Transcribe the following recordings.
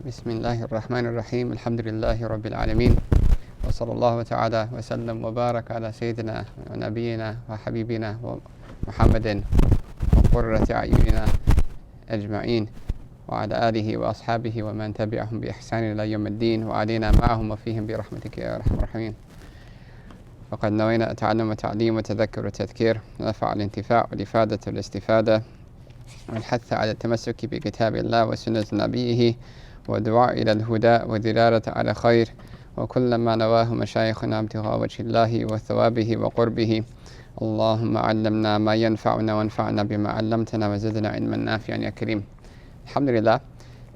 بسم الله الرحمن الرحيم الحمد لله رب العالمين وصلى الله تعالى وسلم وبارك على سيدنا ونبينا وحبيبنا محمد وقرة أعيننا أجمعين وعلى آله وأصحابه ومن تبعهم بإحسان إلى يوم الدين وعلينا معهم وفيهم برحمتك يا أرحم الراحمين. وقد نوينا التعلم والتعليم والتذكر والتذكير ونفع الانتفاع والإفادة والاستفادة والحث على التمسك بكتاب الله وسنة نبيه والدعاء إلى الهدى والدلالة على خير وكل ما نواه مشايخنا ابتغاء وجه الله وثوابه وقربه. اللهم علمنا ما ينفعنا وانفعنا بما علمتنا وزدنا علما نافعا يا كريم. Alhamdulillah,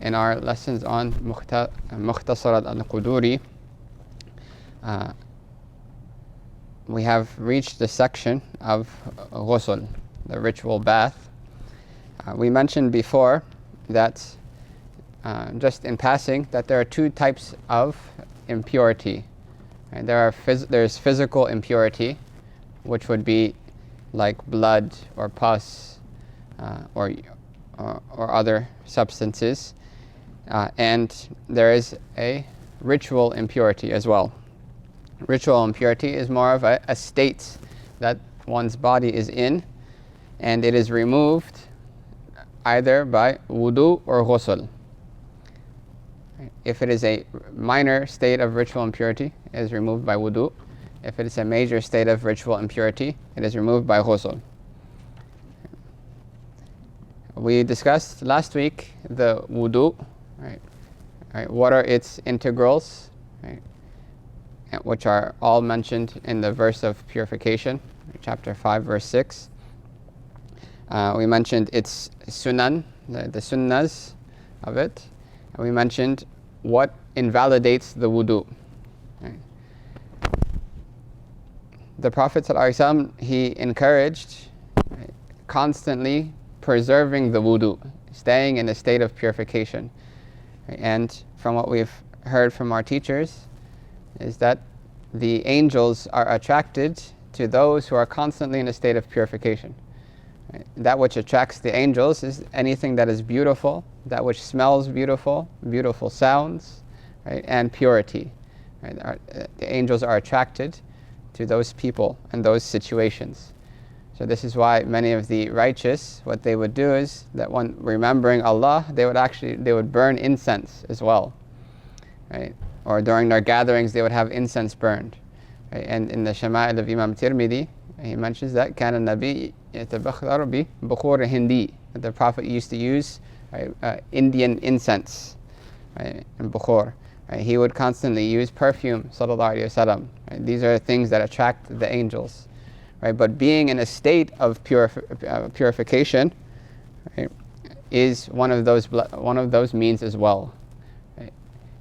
in our lessons on Mukhtasar al-Quduri, we have reached the section of Ghusl, the ritual bath. We mentioned before that, just in passing, that there are two types of impurity. And there's physical impurity, which would be like blood or pus or other substances, and there is a ritual impurity as well. Ritual impurity is more of a state that one's body is in, and it is removed either by wudu or ghusl. If it is a minor state of ritual impurity, it is removed by wudu. If it is a major state of ritual impurity, it is removed by ghusl. We discussed last week the wudu, right? What are its integrals, right? Which are all mentioned in the verse of purification, chapter 5, verse 6. We mentioned its sunan, the sunnas of it. And we mentioned what invalidates the wudu. Right? The Prophet ﷺ, he encouraged constantly preserving the wudu, staying in a state of purification. Right? And from what we've heard from our teachers is that the angels are attracted to those who are constantly in a state of purification. Right? That which attracts the angels is anything that is beautiful, that which smells beautiful, beautiful sounds, right? And purity. Right? The angels are attracted to those people and those situations. So this is why many of the righteous, what they would do is that when remembering Allah, they would burn incense as well, right? Or during their gatherings, they would have incense burned. Right? And in the Shama'il of Imam Tirmidhi, he mentions that كان النبي يتبخر بخور هندي, that the Prophet used to use, right, Indian incense, right, and bukhur. Right? He would constantly use perfume, sallallahu alaihi wasallam. Right? These are things that attract the angels. Right? But being in a state of purification, right, is one of those means as well. Right?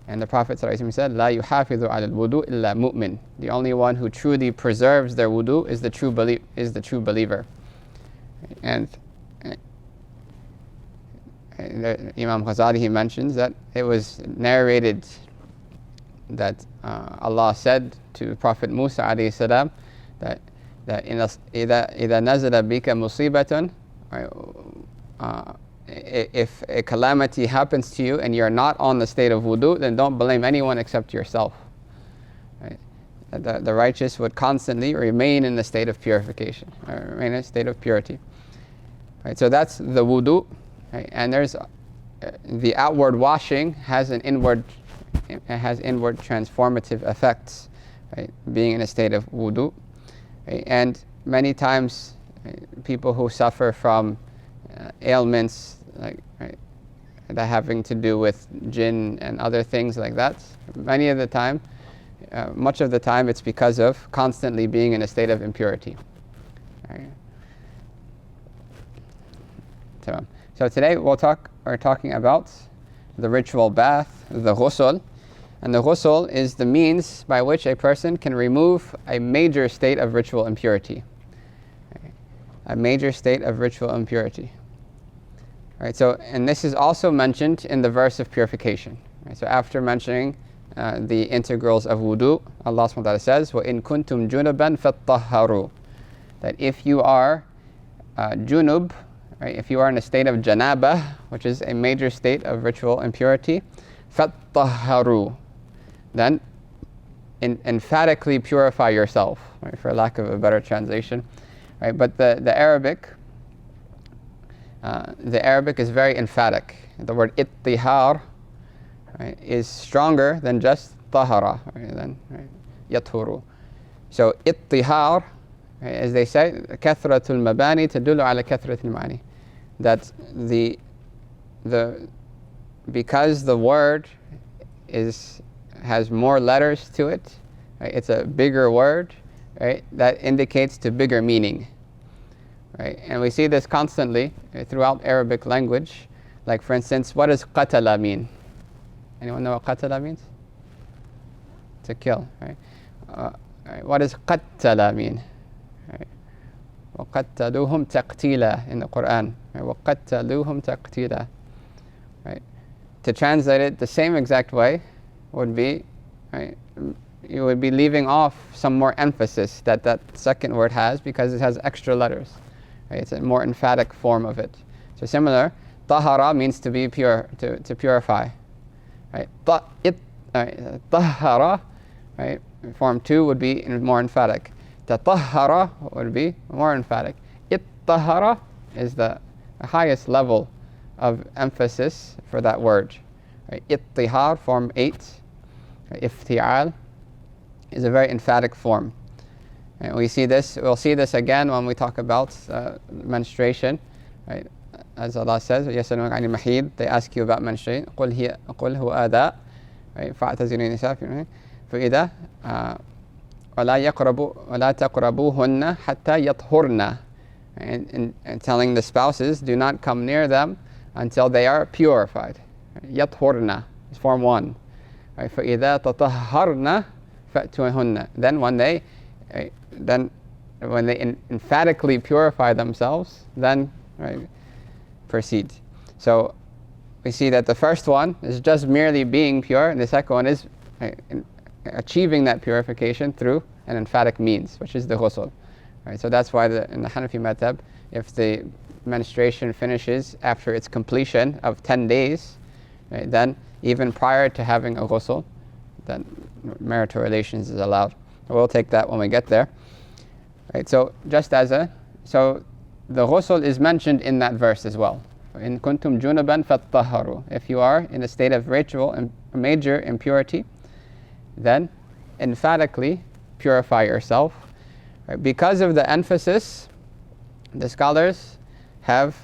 And the Prophet ﷺ said, "La yuhafizu ala al-wudu illa mu'min." The only one who truly preserves their wudu is the true believer. And Imam Ghazali, he mentions that it was narrated that Allah said to Prophet Musa alayhi salam that إِذَا نَزَلَ بِكَ مُصِيبَةٌ, if a calamity happens to you and you're not on the state of wudu, then don't blame anyone except yourself. Right? The righteous would constantly remain in the state of purification, remain in a state of purity. Right? So that's the wudu. Right? And there's the outward washing has inward transformative effects. Right? Being in a state of wudu. Right? And many times, people who suffer from ailments right, that having to do with jinn and other things like that, much of the time it's because of constantly being in a state of impurity. Right? So today we're talking about the ritual bath, the ghusl. And the ghusl is the means by which a person can remove a major state of ritual impurity. Right? A major state of ritual impurity. Right? So, and this is also mentioned in the verse of purification. Right? So after mentioning the integrals of wudu, Allah subhanahu wa ta'ala says, وَإِن كُنْتُمْ جُنُبًا فَاتَّهَّرُوا, that if you are junub, right, if you are in a state of janaba, which is a major state of ritual impurity, فَاتَّهَّرُوا. Then emphatically purify yourself, right, for lack of a better translation. Right? But the Arabic is very emphatic. The word ittihar, right, is stronger than just tahara, right, yathuru. So ittihar, right, as they say, kathratul mabani tadullu ala kathratul ma'ani. That because the word has more letters to it, right, it's a bigger word, right, that indicates to bigger meaning. Right? And we see this constantly, right, throughout Arabic language. Like, for instance, what does qatala mean? Anyone know what qatala means? To kill, right? Right. What does qattala mean? Right. وَقَتَّلُوهُمْ تَقْتِيلًا in the Quran. Right. وَقَتَّلُوهُمْ تَقْتِيلًا. Right. To translate it the same exact way would be, right, you would be leaving off some more emphasis that second word has, because it has extra letters. Right. It's a more emphatic form of it. So similar, tahara means to be pure, to purify. Right. Tahara, right, form 2 would be more emphatic. Tatahara would be more emphatic. Ittahara is the highest level of emphasis for that word. Right. Ittihar, form 8. Right. Ifti'al is a very emphatic form. And we'll see this again when we talk about menstruation. Right. As Allah says, يَسْأَلُونَكَ عَنِ الْمَحِيضِ, they ask you about menstruation. قُلْ هُوَ أَذَى, right, فَاعْتَزِلُوا النِّسَاءَ فَإِذَا وَلَا تَقْرَبُوهُنَّ حَتَّى يَطْهُرْنَ. And telling the spouses, do not come near them until they are purified. يَطْهُرْنَ is form 1. Right. فَإِذَا تَطَهَّرْنَ فَأْتُوهُنَّ. Then when they emphatically purify themselves, then, right, proceed. So we see that the first one is just merely being pure, and the second one is, right, achieving that purification through an emphatic means, which is the ghusl. Right? So that's why in the Hanafi madhab, if the menstruation finishes after its completion of 10 days, right, then even prior to having a ghusl, then marital relations is allowed. We'll take that when we get there. Right? So so the ghusl is mentioned in that verse as well. In kuntum junuban fattaharu. If you are in a state of ritual and major impurity, then emphatically purify yourself. Right? Because of the emphasis, the scholars have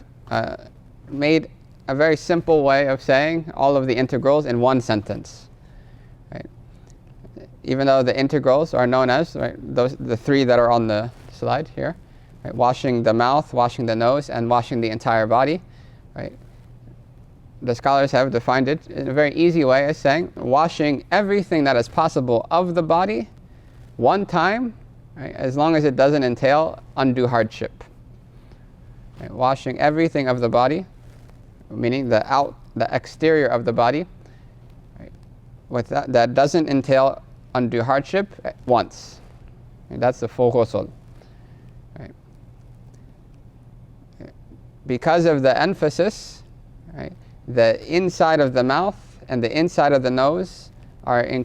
made a very simple way of saying all of the integrals in one sentence. Right? Even though the integrals are known as, right, the 3 that are on the slide here. Right, washing the mouth, washing the nose, and washing the entire body. Right. The scholars have defined it in a very easy way as saying washing everything that is possible of the body one time, right, as long as it doesn't entail undue hardship. Right, washing everything of the body, meaning the exterior of the body, right, with that doesn't entail undue hardship once. Right, that's the full ghusl. Because of the emphasis, right, the inside of the mouth and the inside of the nose are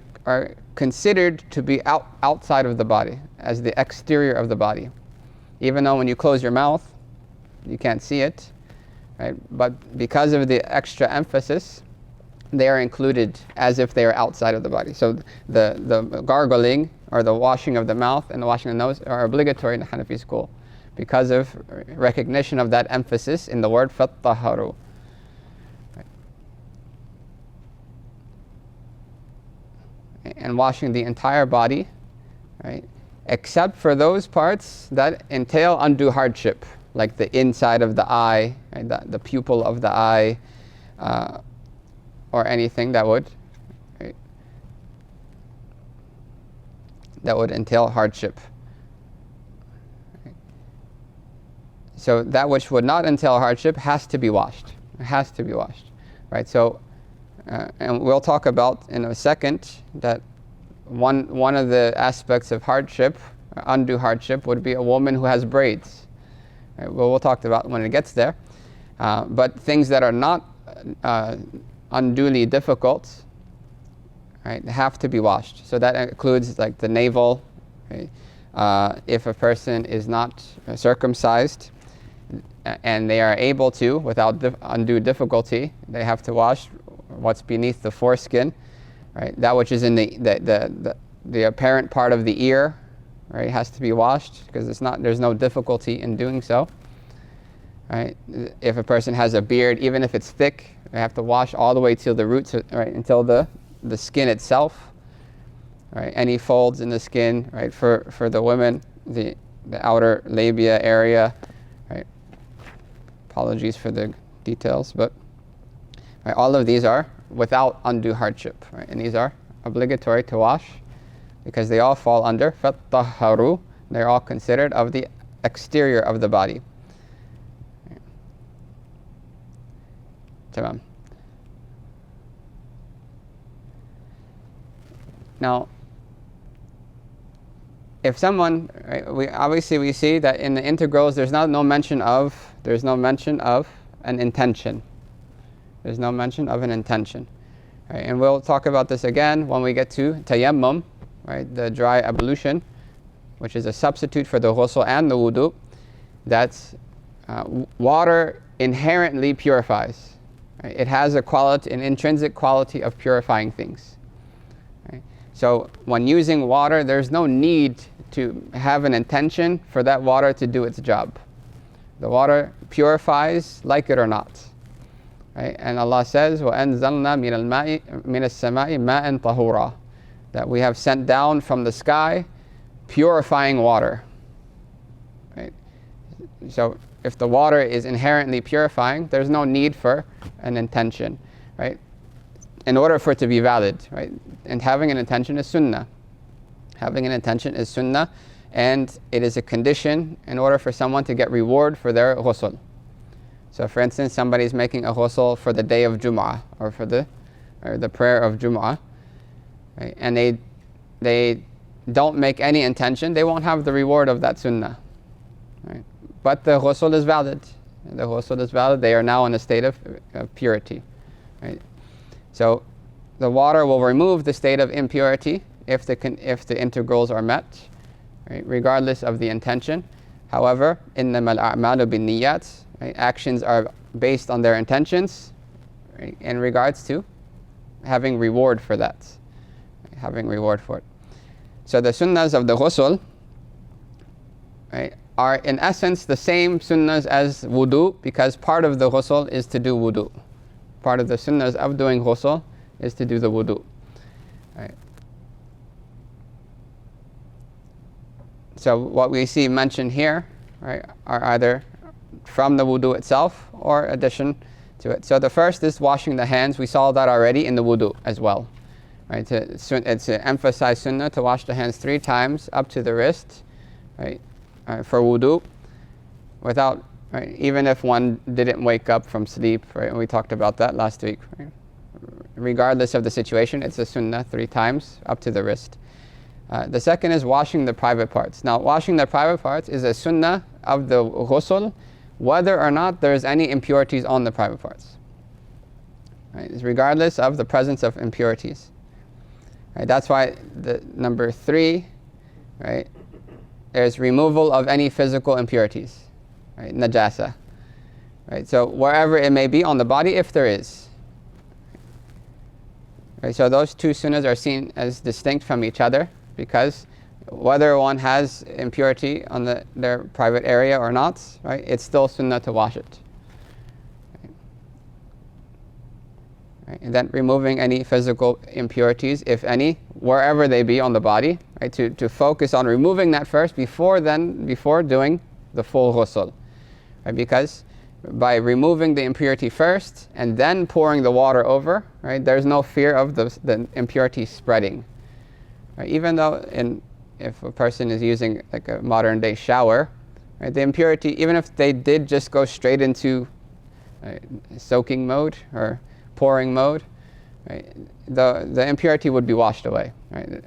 considered to be outside of the body, as the exterior of the body. Even though when you close your mouth, you can't see it, right? But because of the extra emphasis, they are included as if they are outside of the body. So the gargling, or the washing of the mouth and the washing of the nose, are obligatory in the Hanafi school, because of recognition of that emphasis in the word fattaharu. Right. And washing the entire body, right, except for those parts that entail undue hardship, like the inside of the eye, right, the pupil of the eye, or anything that would, right, that would entail hardship. So that which would not entail hardship has to be washed. It has to be washed, right? So, and we'll talk about in a second that one of the aspects of hardship, undue hardship, would be a woman who has braids. Right? Well, we'll talk about when it gets there. But things that are not unduly difficult, right, have to be washed. So that includes like the navel, right? If a person is not circumcised and they are able to, without undue difficulty, they have to wash what's beneath the foreskin, right? That which is in the apparent part of the ear, right, has to be washed because there's no difficulty in doing so. Right? If a person has a beard, even if it's thick, they have to wash all the way till the roots, right, until the skin itself. Right? Any folds in the skin, right? For the women, the outer labia area. Right? Apologies for the details, but right, all of these are without undue hardship, right? And these are obligatory to wash because they all fall under فَطَّهَّرُوا. They're all considered of the exterior of the body. Tamam. Now, if someone, right, we see that in the integrals there's no mention of an intention. There's no mention of an intention. Right? And we'll talk about this again when we get to tayammum, right, the dry ablution, which is a substitute for the ghusl and the wudu. That's water inherently purifies. Right? It has an intrinsic quality of purifying things. Right? So when using water, there's no need to have an intention for that water to do its job. The water purifies, like it or not. Right? And Allah says, وَأَنزَلْنَا مِنَ السَّمَاءِ مَاءً طَهُورًا, that we have sent down from the sky purifying water. Right? So if the water is inherently purifying, there's no need for an intention, right? In order for it to be valid, right? And having an intention is sunnah. Having an intention is sunnah, and it is a condition in order for someone to get reward for their ghusl. So for instance, somebody's making a ghusl for the day of Jum'ah, or for the prayer of Jum'ah, right? And they don't make any intention, they won't have the reward of that sunnah, right? But the ghusl is valid. The ghusl is valid. They are now in a state of purity. Right? So the water will remove the state of impurity if the integrals are met, right? Regardless of the intention. However, إِنَّمَا الْأَعْمَالُ بِالنِّيَّاتِ, right? Actions are based on their intentions, right? In regards to having reward for that. Right? Having reward for it. So the sunnahs of the ghusl, right, are in essence the same sunnahs as wudu, because part of the ghusl is to do wudu. Part of the sunnahs of doing ghusl is to do the wudu. Right. So what we see mentioned here, right, are either from the wudu itself or addition to it. So the first is washing the hands. We saw that already in the wudu as well. Right. It's to emphasize sunnah to wash the hands 3 times up to the wrist, right, for wudu, without, right, even if one didn't wake up from sleep, right, and we talked about that last week. Right? Regardless of the situation, it's a sunnah 3 times up to the wrist. The second is washing the private parts. Now, washing the private parts is a sunnah of the ghusl, whether or not there's any impurities on the private parts. Right? It's regardless of the presence of impurities. Right? That's why the number 3, right, there's removal of any physical impurities, right, najasa. Right? So wherever it may be on the body, if there is. Right? So those 2 sunnahs are seen as distinct from each other, because whether one has impurity on their private area or not, right, it's still sunnah to wash it. Right? And then removing any physical impurities, if any, wherever they be on the body, right, to focus on removing that first before doing the full ghusl. Right? Because by removing the impurity first and then pouring the water over, right, there's no fear of the impurity spreading. Right? Even though if a person is using like a modern day shower, right, the impurity, even if they did just go straight into soaking mode or pouring mode, right, the impurity would be washed away. Right?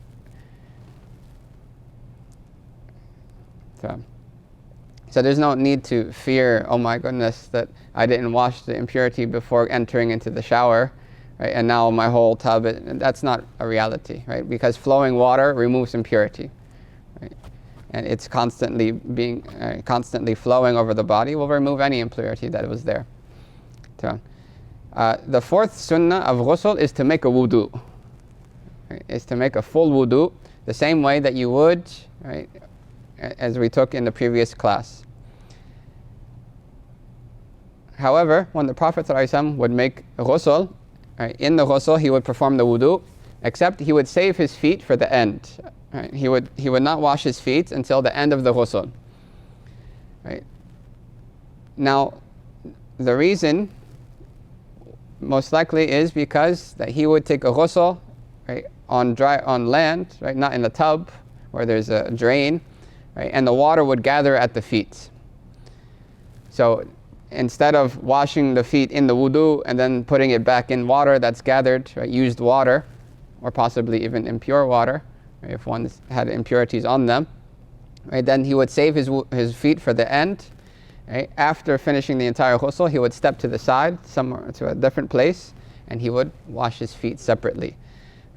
So there's no need to fear, oh my goodness, that I didn't wash the impurity before entering into the shower, right? And now my whole tub, that's not a reality, right? Because flowing water removes impurity, right? And it's constantly constantly flowing over the body will remove any impurity that was there. So, the fourth sunnah of ghusl is to make a wudu, right? Is to make a full wudu, the same way that you would, right, as we took in the previous class. However, when the Prophet ﷺ would make ghusl, right, in the ghusl he would perform the wudu, except he would save his feet for the end. Right? He would not wash his feet until the end of the ghusl. Right? Now, the reason most likely is because that he would take a ghusl, right, on land, right, not in the tub where there's a drain, right, and the water would gather at the feet. So instead of washing the feet in the wudu and then putting it back in water that's gathered, right, used water, or possibly even impure water, right, if one had impurities on them, right, then he would save his feet for the end. Right? After finishing the entire ghusl, he would step to the side, somewhere to a different place, and he would wash his feet separately.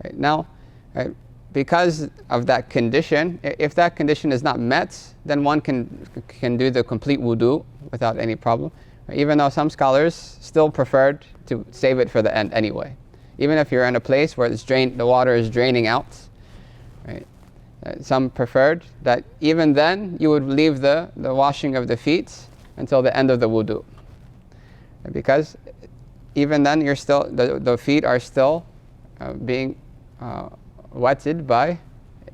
Right? Now, right, because of that condition, if that condition is not met, then one can do the complete wudu without any problem. Right? Even though some scholars still preferred to save it for the end anyway. Even if you're in a place where the water is draining out, right? Some preferred that even then you would leave the washing of the feet until the end of the wudu, because even then you're still the feet are still being wetted by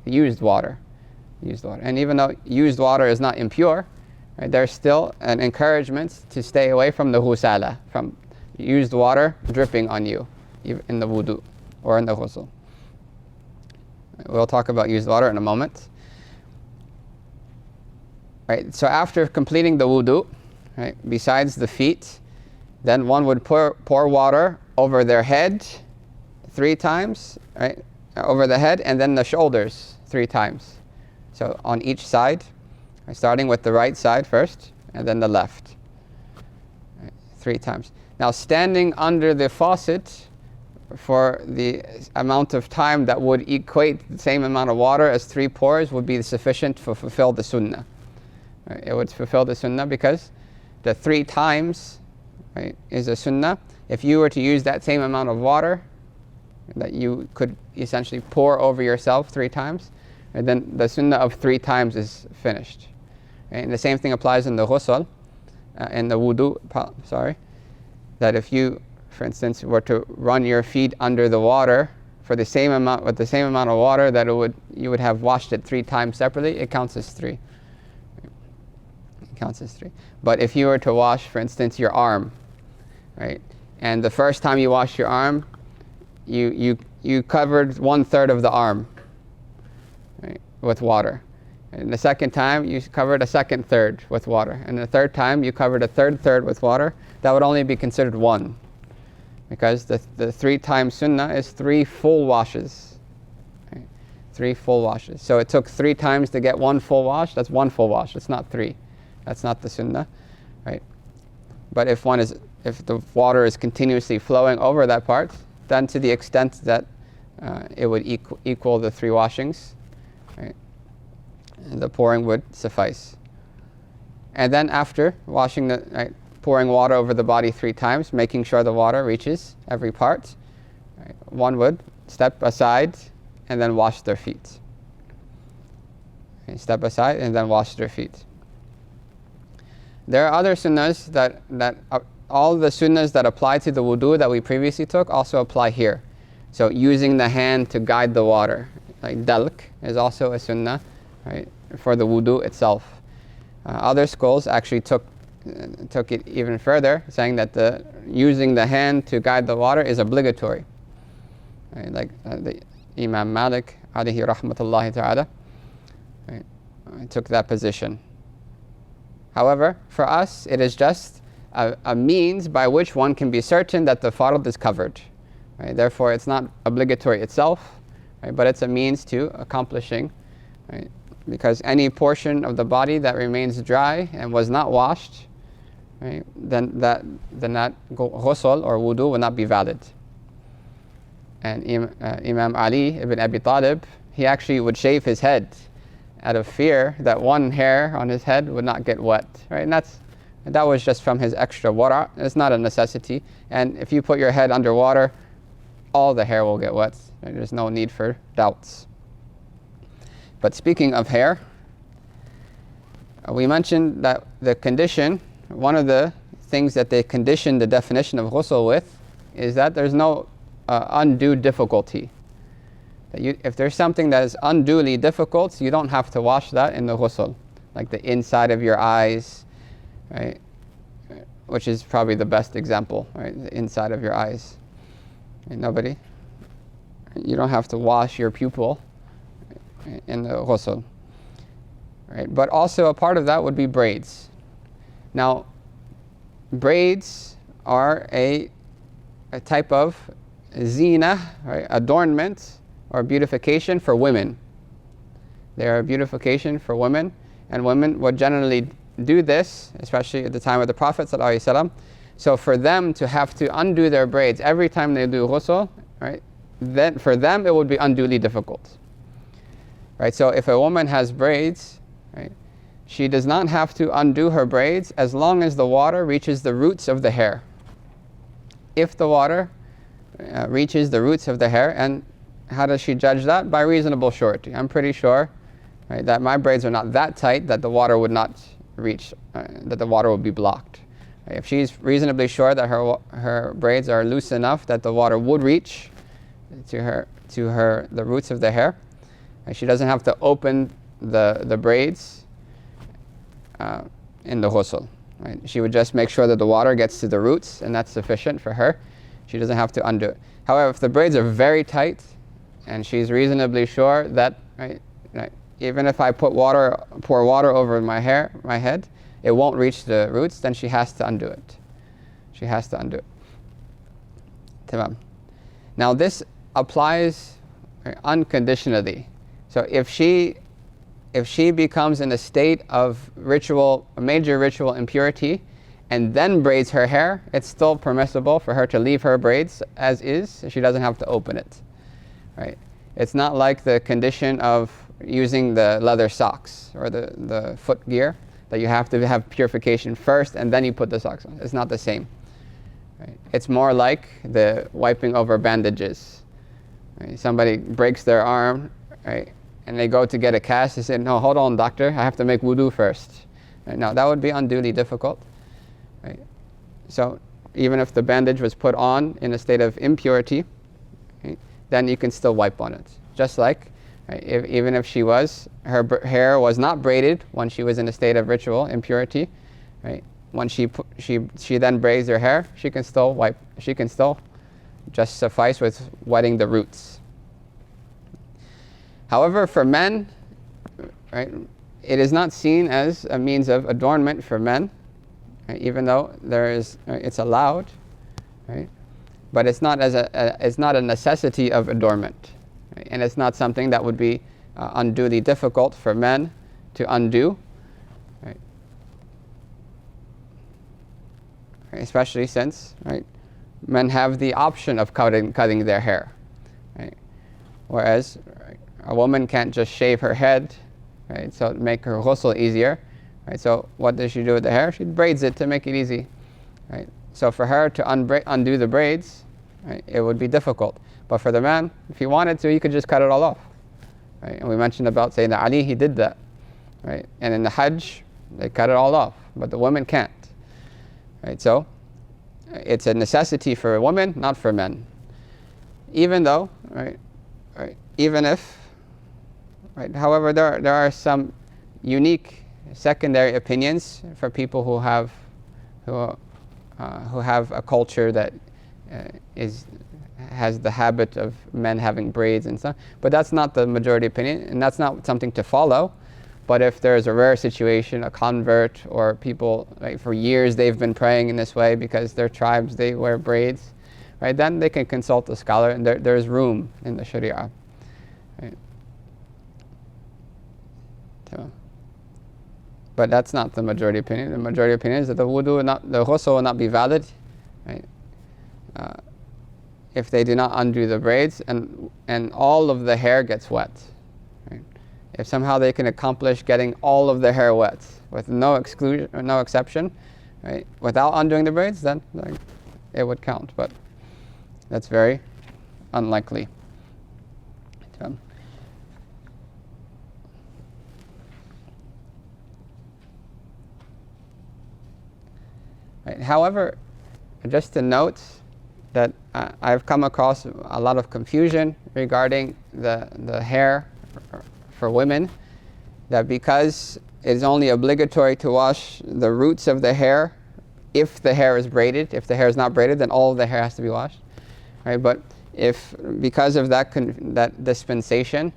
used water, and even though used water is not impure, right, there's still an encouragement to stay away from the ghusala, from used water dripping on you in the wudu or in the ghusl. We'll talk about used water in a moment. Right, so after completing the wudu, right, besides the feet, then one would pour water over their head 3 times, right, over the head, and then the shoulders 3 times. So on each side, right, starting with the right side first, and then the left, right, 3 times. Now, standing under the faucet for the amount of time that would equate the same amount of water as 3 pours would be sufficient to fulfill the sunnah. Right? It would fulfill the sunnah because the 3 times, right, is a sunnah. If you were to use that same amount of water that you could essentially pour over yourself 3 times, and then the sunnah of 3 times is finished. Right? And the same thing applies in the ghusl, in the wudu, that if you, for instance, were to run your feet under the water for the same amount, with the same amount of water that you would have washed it 3 times separately, it counts as 3. It counts as 3. But if you were to wash, for instance, your arm, right, and the first time you washed your arm, you covered 1/3 of the arm, right, with water. And the second time you covered a 2/3 with water, and the third time you covered a 3rd with water. That would only be considered 1, because the 3 times sunnah is 3 full washes, right? 3 full washes. So it took 3 times to get 1 full wash. That's 1 full wash. It's not 3. That's not the sunnah, right? But if the water is continuously flowing over that part, then to the extent that it would equal the 3 washings, right, the pouring would suffice. And then after washing pouring water over the body 3 times, making sure the water reaches every part, right, one would step aside and then wash their feet. Okay, step aside and then wash their feet. There are other sunnahs that all the sunnahs that apply to the wudu that we previously took also apply here. So using the hand to guide the water, like dalk, is also a sunnah, right, for the wudu itself. Other schools actually took it even further, saying that using the hand to guide the water is obligatory. Right, like the Imam Malik, alayhi rahmatullahi ta'ala, right, took that position. However, for us, it is just a means by which one can be certain that the fard is covered. Right? Therefore, it's not obligatory itself, right? But it's a means to accomplishing, right? Because any portion of the body that remains dry and was not washed, right, then that ghusl or wudu will not be valid. And Imam Ali ibn Abi Talib, he actually would shave his head out of fear that one hair on his head would not get wet, right? And that was just from his extra wara'. It's not a necessity. And if you put your head underwater, all the hair will get wet. Right? There's no need for doubts. But speaking of hair, we mentioned that the condition, one of the things that they condition the definition of ghusl with, is that there's no undue difficulty. If there's something that is unduly difficult, you don't have to wash that in the ghusl, like the inside of your eyes, right? Which is probably the best example, right? The inside of your eyes. Right? Nobody? You don't have to wash your pupil in the ghusl. Right? But also a part of that would be braids. Now, braids are a type of zina, right? Adornment or beautification for women. They are a beautification for women, and women would generally do this, especially at the time of the Prophet ﷺ. So for them to have to undo their braids every time they do ghusl, right, then for them it would be unduly difficult. Right? So if a woman has braids, right, she does not have to undo her braids as long as the water reaches the roots of the hair. If the water reaches the roots of the hair, and how does she judge that? By reasonable surety. I'm pretty sure, right, that my braids are not that tight that the water would not reach, that the water would be blocked. Right? If she's reasonably sure that her braids are loose enough that the water would reach to the roots of the hair, right, she doesn't have to open the braids in the ghusl. Right? She would just make sure that the water gets to the roots, and that's sufficient for her. She doesn't have to undo it. However, if the braids are very tight, and she's reasonably sure that, right, even if I pour water over my head, it won't reach the roots, then she has to undo it. She has to undo it. Tamam. Now this applies unconditionally. So if she becomes in a state of major ritual impurity, and then braids her hair, it's still permissible for her to leave her braids as is. She doesn't have to open it. Right? It's not like the condition of using the leather socks or the foot gear, that you have to have purification first and then you put the socks on. It's not the same. Right? It's more like the wiping over bandages. Right? Somebody breaks their arm, right, and they go to get a cast. They say, no, hold on, doctor, I have to make wudu first. Right? Now that would be unduly difficult. Right? So even if the bandage was put on in a state of impurity, right, then you can still wipe on it. Just like, right, even if her hair was not braided when she was in a state of ritual impurity, right, when she then braids her hair, she can still wipe. She can still just suffice with wetting the roots. However, for men, right, it is not seen as a means of adornment for men, right, even though it's allowed, right, but it's not a necessity of adornment, right, and it's not something that would be unduly difficult for men to undo, right, especially since, right, men have the option of cutting their hair, right, whereas, right, a woman can't just shave her head, right, so make her ghusl easier. Right, so what does she do with the hair? She braids it to make it easy. Right? So for her to undo the braids, right, it would be difficult. But for the man, if he wanted to, he could just cut it all off. Right? And we mentioned about Sayyidina Ali, he did that. Right? And in the Hajj, they cut it all off, but the women can't. Right? So it's a necessity for women, not for men. Even though, even if, however, there are some unique secondary opinions for people who have a culture that has the habit of men having braids and stuff, but that's not the majority opinion, and that's not something to follow. But if there's a rare situation, a convert, or people, right, for years they've been praying in this way because their tribes, they wear braids, right, then they can consult a scholar, and there's room in the Sharia. Right? So, but that's not the majority opinion. The majority opinion is that the ghusl will not be valid, right, if they do not undo the braids and all of the hair gets wet. Right? If somehow they can accomplish getting all of the hair wet with no exclusion or no exception, right, without undoing the braids, then it would count. But that's very unlikely. Right. However, just to note that I've come across a lot of confusion regarding the hair for women, that because it's only obligatory to wash the roots of the hair if the hair is braided. If the hair is not braided, then all of the hair has to be washed. Right? But if because of that dispensation,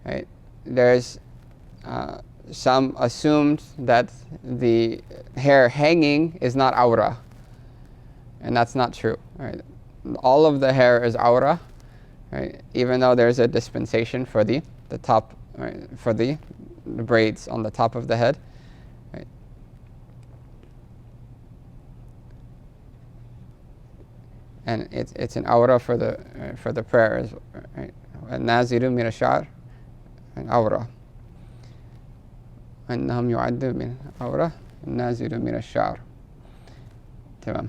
right, there's some assumed that the hair hanging is not awra, and that's not true. Right? All of the hair is awra, right? Even though there's a dispensation for the top, right, for the braids on the top of the head. Right? And it's an awra for the prayers. Right? النازل من الشعر awra. أنهم يعد من عورة النازل من الشعر. تمام.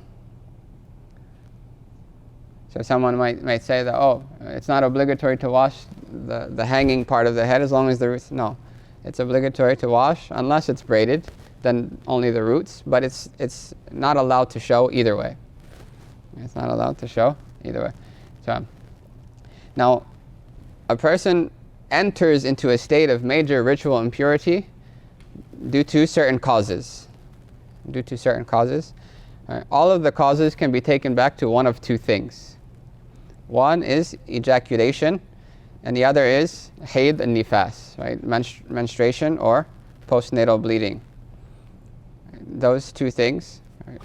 So someone might say that, oh, it's not obligatory to wash the hanging part of the head as long as the roots. No, it's obligatory to wash unless it's braided, then only the roots. But it's not allowed to show either way. It's not allowed to show either way. So now, a person enters into a state of major ritual impurity due to certain causes. Due to certain causes. Right. All of the causes can be taken back to one of two things. One is ejaculation, and the other is hayd and nifas, right? Menstruation or postnatal bleeding. Right. Those two things. Right.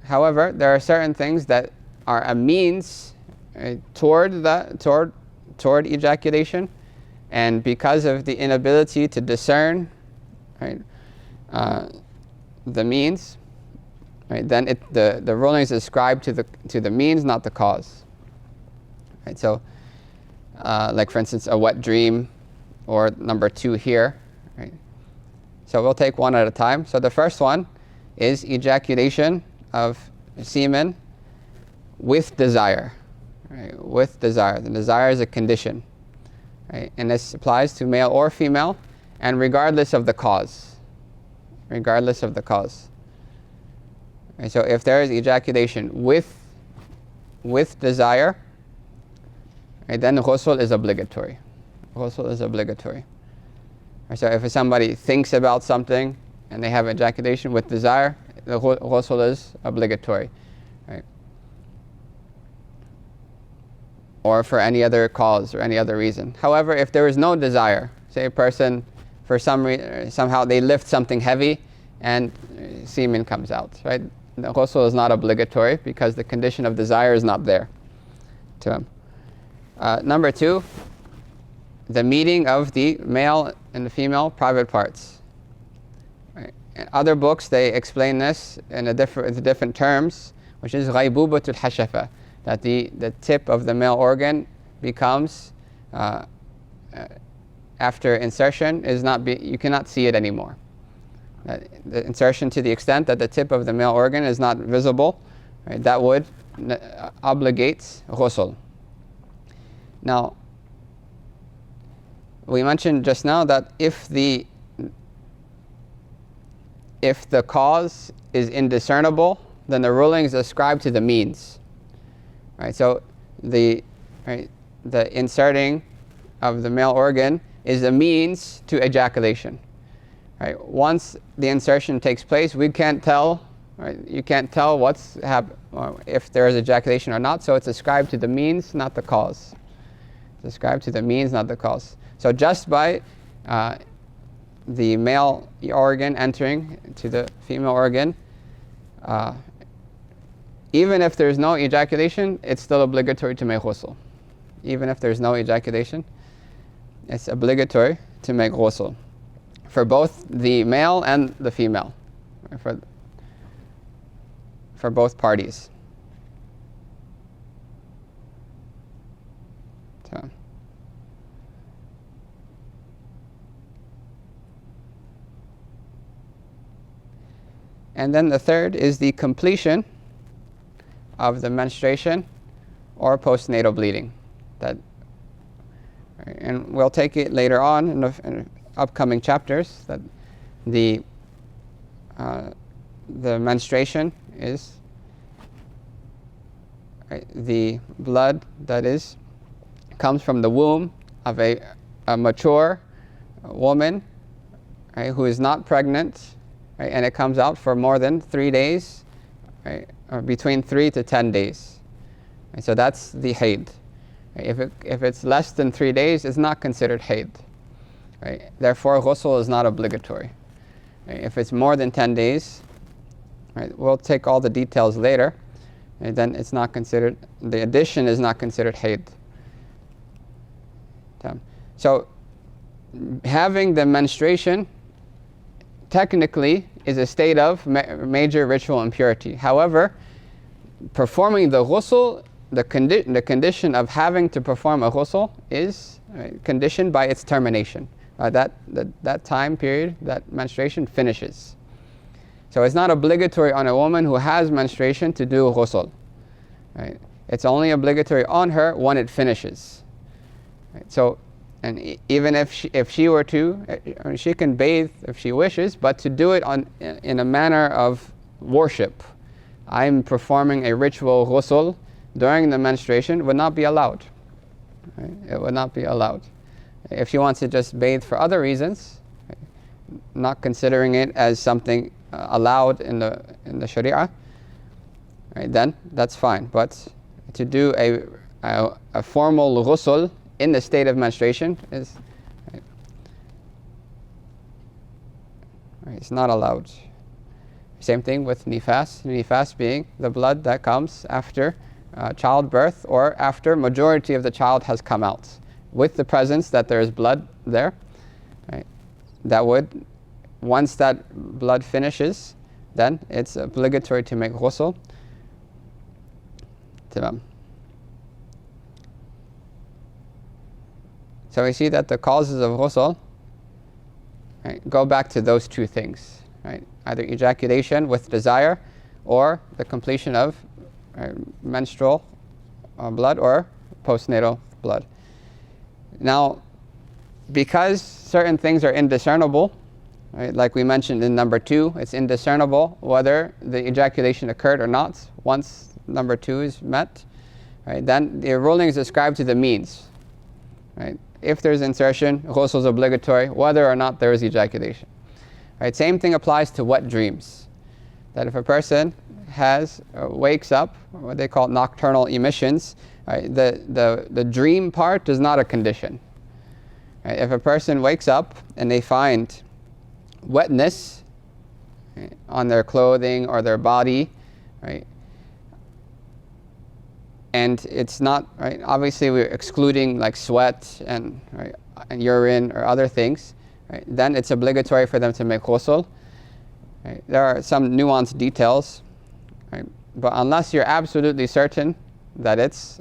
However, there are certain things that are a means, right, toward ejaculation, and because of the inability to discern, right, the means, right, then the ruling is ascribed to the means, not the cause. Right, so, like for instance, a wet dream, or number 2 here. Right. So we'll take one at a time. So the first one is ejaculation of semen with desire. Right, with desire. The desire is a condition. Right, and this applies to male or female, and regardless of the cause. Regardless of the cause. Right, so if there is ejaculation with desire, right, then ghusl is obligatory. Ghusl is obligatory. Right, so if somebody thinks about something and they have ejaculation with desire, the ghusl is obligatory. Right? Or for any other cause or any other reason. However, if there is no desire, say a person for some reason, somehow they lift something heavy and semen comes out, right? The ghusl is not obligatory because the condition of desire is not there to him. Number 2, the meeting of the male and the female private parts. Right? In other books, they explain this in different terms, which is ghaybubatul hashafa, that the tip of the male organ becomes, after insertion, you cannot see it anymore. The insertion, to the extent that the tip of the male organ is not visible, right, that would obligate ghusl. Now, we mentioned just now that if the cause is indiscernible, then the ruling is ascribed to the means. Right, so the inserting of the male organ is a means to ejaculation. Right, once the insertion takes place, we can't tell. Right, you can't tell what's if there is ejaculation or not. So it's ascribed to the means, not the cause. It's ascribed to the means, not the cause. So just by the male organ entering to the female organ, even if there's no ejaculation, it's still obligatory to make ghusl. Even if there's no ejaculation, it's obligatory to make ghusl for both the male and the female. for both parties. So. And then the third is the completion of the menstruation or postnatal bleeding. And we'll take it later on in upcoming chapters that the menstruation is the blood that comes from the womb of a mature woman who is not pregnant, and it comes out for more than 3 days, or between 3 to 10 days. So that's the haid. If it's less than 3 days, it's not considered haid. Therefore, ghusl is not obligatory. If it's more than 10 days, we'll take all the details later, and then it's not considered, the addition is not considered haid. So having the menstruation technically is a state of major ritual impurity. However, performing the ghusl, the condition of having to perform a ghusl is conditioned by its termination. That time period, that menstruation finishes. So it's not obligatory on a woman who has menstruation to do ghusl. It's only obligatory on her when it finishes. So, and even if she were to, she can bathe if she wishes, but to do it in a manner of worship, I'm performing a ritual ghusl during the menstruation, would not be allowed. It would not be allowed. If she wants to just bathe for other reasons, not considering it as something allowed in the Sharia, then that's fine. But to do a formal ghusl in the state of menstruation is it's not allowed. Same thing with nifas. Nifas being the blood that comes after childbirth or after majority of the child has come out, with the presence that there is blood there. That would, once that blood finishes, then it's obligatory to make ghusl. So we see that the causes of ghusl go back to those two things, either ejaculation with desire or the completion of menstrual blood or postnatal blood. Now, because certain things are indiscernible, like we mentioned in number 2, it's indiscernible whether the ejaculation occurred or not once number 2 is met. Then the ruling is ascribed to the means. If there's insertion, ghusl is obligatory, whether or not there is ejaculation. Same thing applies to wet dreams. That if a person wakes up, what they call nocturnal emissions, the dream part is not a condition. If a person wakes up and they find wetness on their clothing or their body, and it's not, obviously we're excluding like sweat and urine or other things, then it's obligatory for them to make ghusl. There are some nuanced details, but unless you're absolutely certain that it's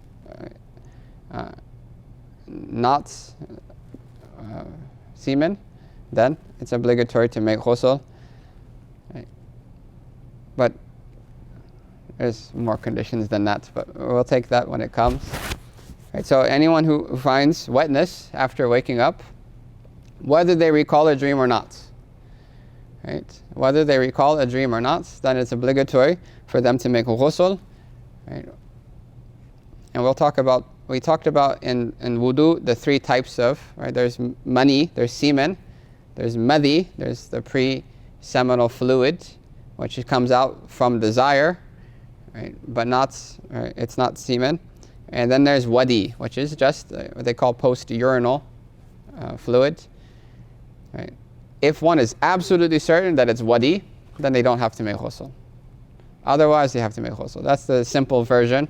not semen, then it's obligatory to make ghusl. But there's more conditions than that, but we'll take that when it comes. So anyone who finds wetness after waking up, whether they recall a dream or not, whether they recall a dream or not, then it's obligatory for them to make ghusl. And we talked about in wudu the 3 types of, there's mani, there's semen, there's madhi, there's the pre-seminal fluid, which comes out from desire, but it's not semen. And then there's wadi, which is just what they call post-urinal fluid. If one is absolutely certain that it's wadi, then they don't have to make ghusl. Otherwise, they have to make ghusl. That's the simple version.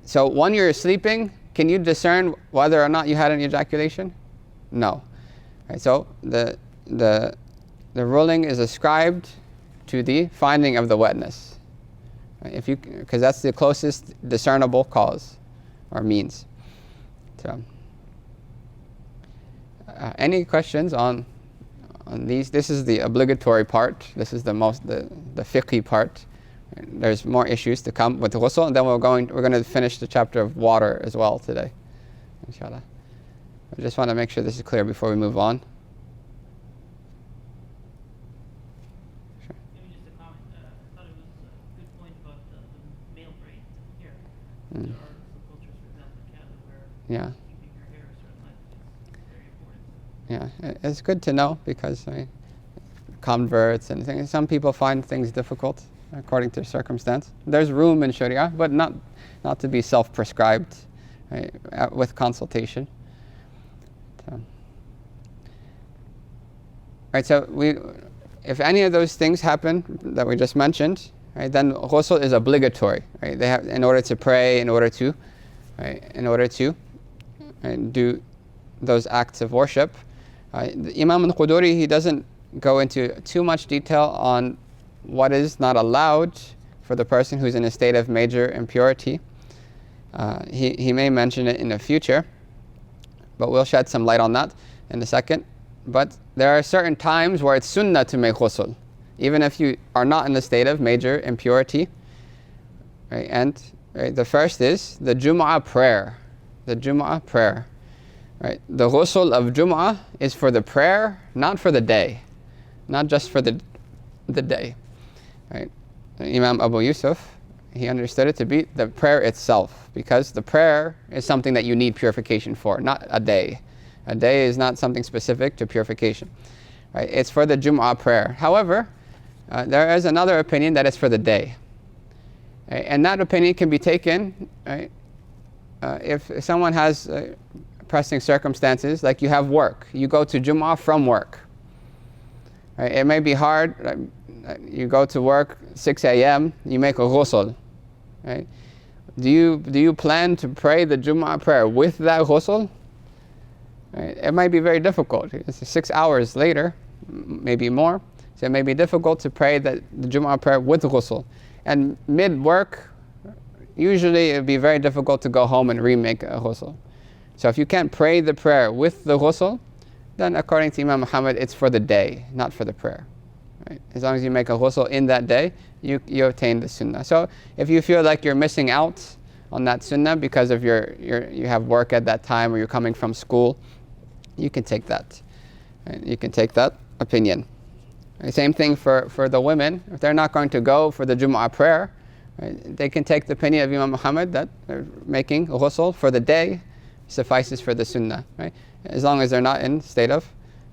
So when you're sleeping, can you discern whether or not you had an ejaculation? No. So the ruling is ascribed to the finding of the wetness. Right? Because that's the closest discernible cause or means. So, any questions on these? This is the obligatory part. This is the fiqhi part. There's more issues to come with ghusl, and then we're going to finish the chapter of water as well today, inshallah. I just want to make sure this is clear before we move on. Sure. Maybe just a comment. I thought it was a good point about the male braid hair. Mm. There are some cultures, for example, in Canada, where Yeah. keeping your hair a certain length is very important. Yeah, it's good to know because converts and things. Some people find things difficult according to circumstance. There's room in Sharia, but not to be self-prescribed, right, with consultation. So, right. So if any of those things happen that we just mentioned, right, then ghusl is obligatory. Right, they have in order to pray, in order to do those acts of worship. The Imam al-Quduri, he doesn't go into too much detail on what is not allowed for the person who's in a state of major impurity. He may mention it in the future, but we'll shed some light on that in a second. But there are certain times where it's sunnah to make ghusl, even if you are not in a state of major impurity. Right? And the first is the Jum'ah prayer. The Jum'ah prayer. Right? The ghusl of Jum'ah is for the prayer, not for the day. Not just for the day. Right? Imam Abu Yusuf, he understood it to be the prayer itself, because the prayer is something that you need purification for, not a day. A day is not something specific to purification. Right? It's for the Jum'ah prayer. However, there is another opinion that it's for the day. Right? And that opinion can be taken, right, if someone has pressing circumstances, like you have work. You go to Jum'ah from work. Right? It may be hard. You go to work 6 a.m., you make a ghusl. Right? Do you plan to pray the Jum'ah prayer with that ghusl? Right? It might be very difficult. It's 6 hours later, maybe more. So it may be difficult to pray the Jum'ah prayer with ghusl. And mid-work, usually it would be very difficult to go home and remake a ghusl. So if you can't pray the prayer with the ghusl, then according to Imam Muhammad, it's for the day, not for the prayer. Right? As long as you make a ghusl in that day, you obtain the sunnah. So if you feel like you're missing out on that sunnah because of you have work at that time or you're coming from school, you can take that. Right? You can take that opinion. Right? Same thing for the women. If they're not going to go for the Jum'ah prayer, right, they can take the opinion of Imam Muhammad that making a ghusl for the day suffices for the sunnah, right? As long as they're not in state of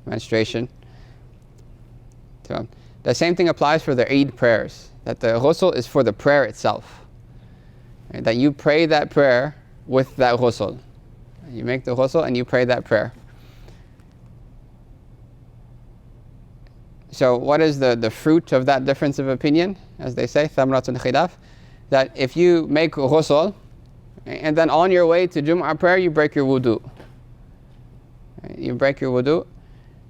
menstruation. So the same thing applies for the Eid prayers, that the ghusl is for the prayer itself. Right? That you pray that prayer with that ghusl. You make the ghusl and you pray that prayer. So what is the fruit of that difference of opinion? As they say, thamratul khilaf, that if you make ghusl, and then on your way to Jum'ah prayer, you break your wudu. You break your wudu,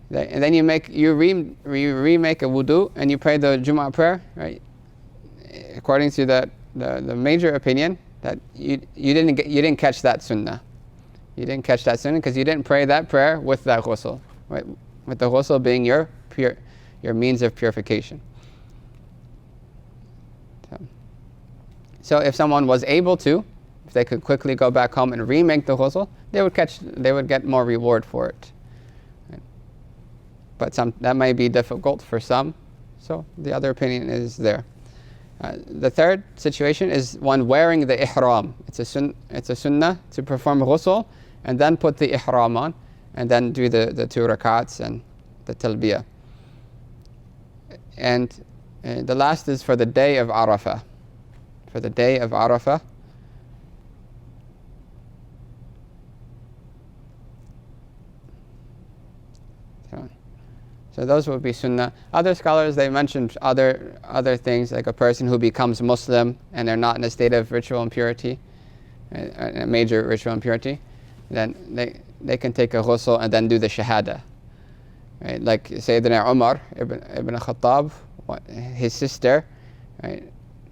and then you remake a wudu, and you pray the Jum'ah prayer. Right? According to the major opinion, that you didn't catch that sunnah. You didn't catch that sunnah because you didn't pray that prayer with that ghusl. Right? With the ghusl being your means of purification. So if someone was able to, if they could quickly go back home and remake the ghusl, they would get more reward for it. Right? But that may be difficult for some, so the other opinion is there. The third situation is one wearing the ihram. It's a sunnah to perform ghusl and then put the ihram on and then do the 2 rakats and the talbiyah. And the last is for the day of Arafah. For the day of Arafah, so those would be sunnah. Other scholars, they mentioned other things, like a person who becomes Muslim and they're not in a state of ritual impurity, a major ritual impurity, then they can take a ghusl and then do the shahada. Right? Like Sayyidina Umar ibn Khattab, his sister, right,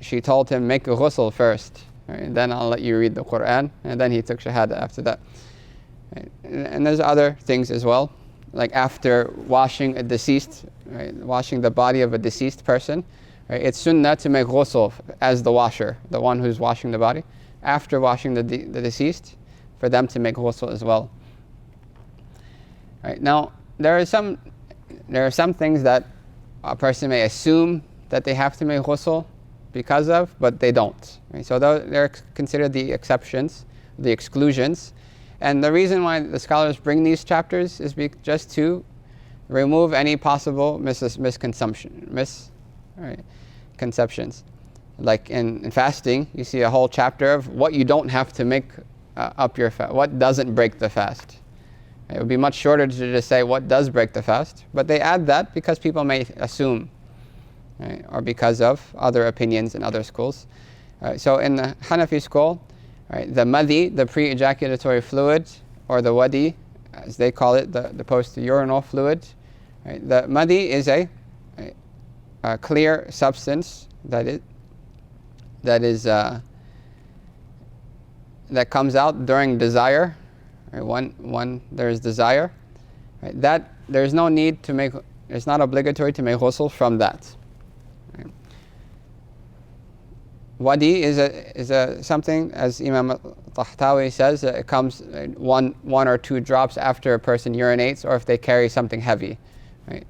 she told him, make a ghusl first, right, and then I'll let you read the Quran, and then he took shahada after that. Right. And there's other things as well, like after washing a deceased, right, washing the body of a deceased person, right, it's sunnah to make ghusl as the washer, the one who's washing the body, after washing the deceased, for them to make ghusl as well. Right. Now, there are some things that a person may assume that they have to make ghusl because of, but they don't. Right? So they're considered the exceptions, the exclusions. And the reason why the scholars bring these chapters is just to remove any possible misconceptions. Like in fasting, you see a whole chapter of what you don't have to make up your fast, what doesn't break the fast. It would be much shorter to just say what does break the fast, but they add that because people may assume, right, or because of other opinions in other schools. So in the Hanafi school, right, the madhi, the pre-ejaculatory fluid, or the wadi, as they call it, the post-urinal fluid, right, the madhi is a clear substance that comes out during desire. Right, when there is desire, right, that there's no need to make. It's not obligatory to make ghusl from that. Right. Wadi is something, as Imam Tahtawi says, it comes one or two drops after a person urinates, or if they carry something heavy. Right.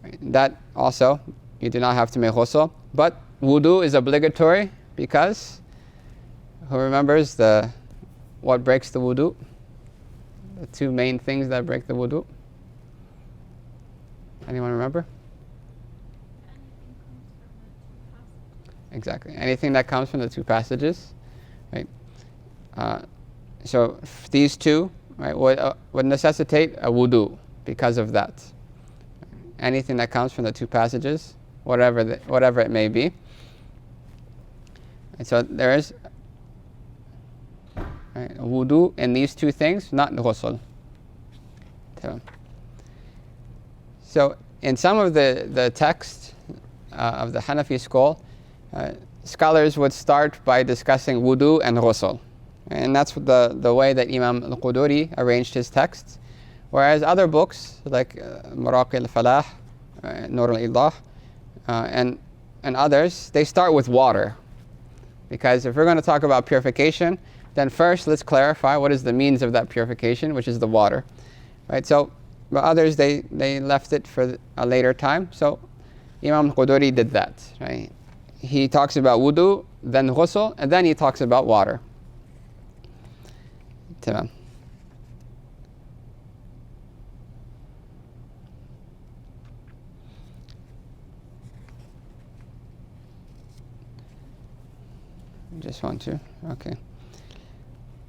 Right. That also you do not have to make ghusl. But wudu is obligatory because who remembers what breaks the wudu? The two main things that break the wudu. Anyone remember? Exactly. Anything that comes from the two passages, right? So these two, right, would necessitate a wudu because of that. Anything that comes from the two passages, whatever it may be. And so there is, right, wudu in these two things, not ghusl. So in some of the texts of the Hanafi school, scholars would start by discussing wudu and ghusl. And that's the way that Imam al-Quduri arranged his texts. Whereas other books, like Maraqi al-Falah, Nur al-Idah, and others, they start with water. Because if we're going to talk about purification, then first let's clarify what is the means of that purification, which is the water. Right? So, but others, they left it for a later time. So Imam Quduri did that. Right? He talks about wudu, then ghusl, and then he talks about water. Tamam. Just want to, okay.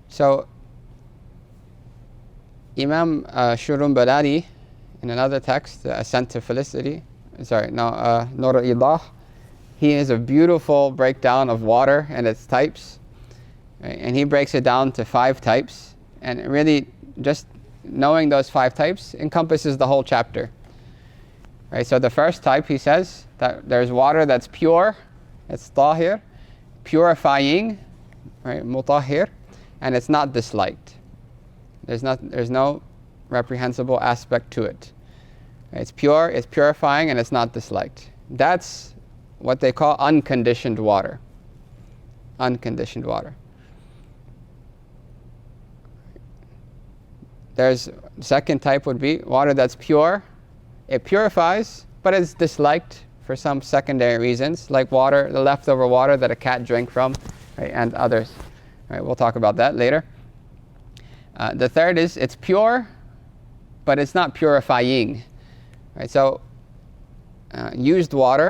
So Imam Shurun Baladi, in another text, Ascent to Felicity, Nur al-Idah, he has a beautiful breakdown of water and its types. Right? And he breaks it down to 5 types. And really, just knowing those 5 types encompasses the whole chapter. Right? So the first type, he says, that there's water that's pure, it's tahir, purifying, right, mutahhir, and it's not disliked. There's no reprehensible aspect to it. It's pure, it's purifying, and it's not disliked. That's what they call unconditioned water. Unconditioned water. There's second type would be water that's pure. It purifies, but it's disliked for some secondary reasons, like water, the leftover water that a cat drank from, right, and others. Right, we'll talk about that later. The third is it's pure, but it's not purifying. Right, so used water